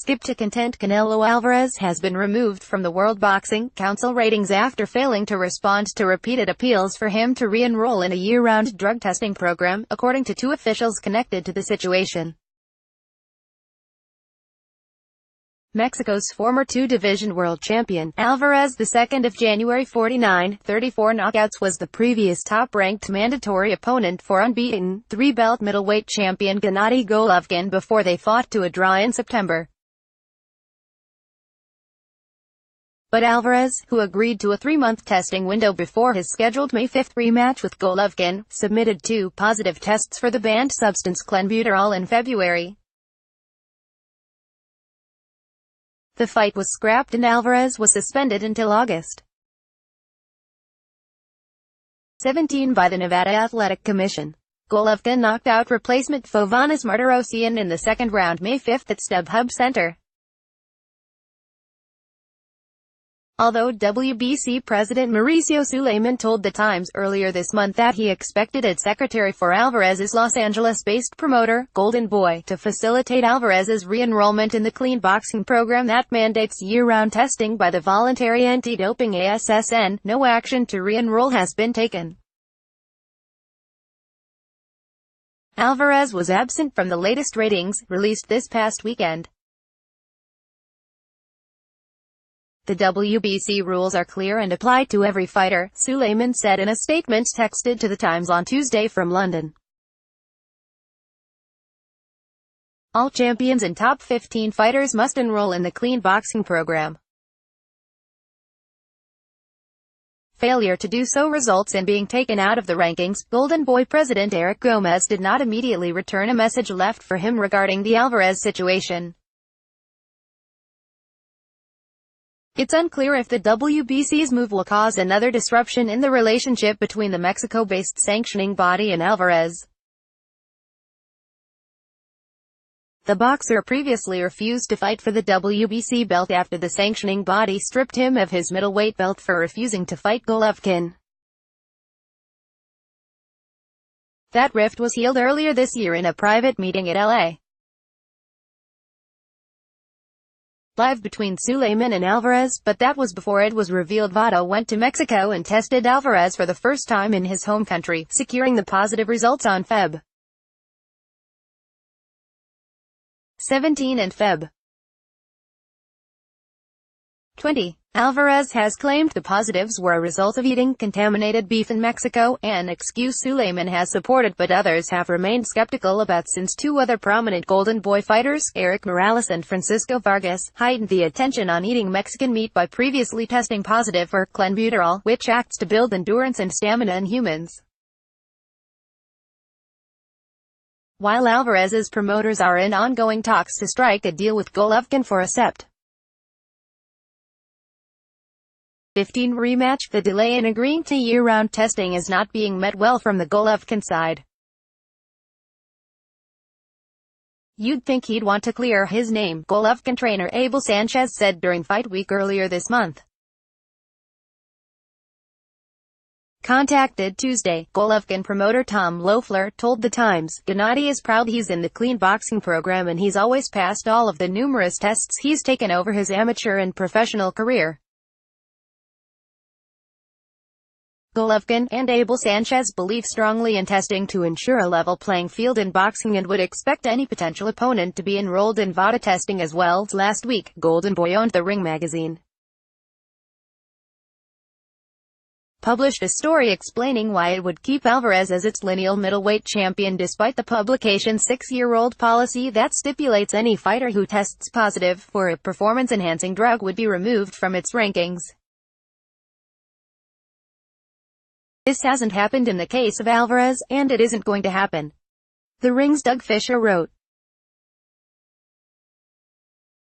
Skip to content. Canelo Alvarez has been removed from the World Boxing Council ratings after failing to respond to repeated appeals for him to re-enroll in a year-round drug testing program, according to two officials connected to the situation. Mexico's former two-division world champion, Alvarez, the 2nd of January 49-34 knockouts, was the previous top-ranked mandatory opponent for unbeaten, three-belt middleweight champion Gennady Golovkin before they fought to a draw in September. But Alvarez, who agreed to a 3-month testing window before his scheduled May 5 rematch with Golovkin, submitted 2 positive tests for the banned substance clenbuterol in February. The fight was scrapped and Alvarez was suspended until August 17 by the Nevada Athletic Commission. Golovkin knocked out replacement Fovanes Martirosyan in the second round May 5 at StubHub Center. Although WBC President Mauricio Suleiman told The Times earlier this month that he expected its secretary for Alvarez's Los Angeles-based promoter, Golden Boy, to facilitate Alvarez's re-enrollment in the clean boxing program that mandates year-round testing by the voluntary anti-doping ASSN, no action to re-enroll has been taken. Alvarez was absent from the latest ratings, released this past weekend. The WBC rules are clear and apply to every fighter, Suleiman said in a statement texted to The Times on Tuesday from London. All champions and top 15 fighters must enroll in the clean boxing program. Failure to do so results in being taken out of the rankings. Golden Boy president Eric Gomez did not immediately return a message left for him regarding the Alvarez situation. It's unclear if the WBC's move will cause another disruption in the relationship between the Mexico-based sanctioning body and Alvarez. The boxer previously refused to fight for the WBC belt after the sanctioning body stripped him of his middleweight belt for refusing to fight Golovkin. That rift was healed earlier this year in a private meeting at L.A. Live between Suleiman and Alvarez, but that was before it was revealed Votto went to Mexico and tested Alvarez for the first time in his home country, securing the positive results on Feb. 17 and Feb. 20. Alvarez has claimed the positives were a result of eating contaminated beef in Mexico, an excuse Suleiman has supported but others have remained skeptical about since two other prominent Golden Boy fighters, Eric Morales and Francisco Vargas, heightened the attention on eating Mexican meat by previously testing positive for clenbuterol, which acts to build endurance and stamina in humans. While Alvarez's promoters are in ongoing talks to strike a deal with Golovkin for a Sept. 15 rematch, the delay in agreeing to year-round testing is not being met well from the Golovkin side. You'd think he'd want to clear his name, Golovkin trainer Abel Sanchez said during Fight Week earlier this month. Contacted Tuesday, Golovkin promoter Tom Loeffler told The Times, Gennady is proud he's in the clean boxing program and he's always passed all of the numerous tests he's taken over his amateur and professional career. Golovkin and Abel Sanchez believe strongly in testing to ensure a level playing field in boxing and would expect any potential opponent to be enrolled in VADA testing as well. Last week, Golden Boy owned The Ring magazine published a story explaining why it would keep Alvarez as its lineal middleweight champion despite the publication's 6-year-old policy that stipulates any fighter who tests positive for a performance-enhancing drug would be removed from its rankings. This hasn't happened in the case of Alvarez, and it isn't going to happen. The Ring's Doug Fisher wrote.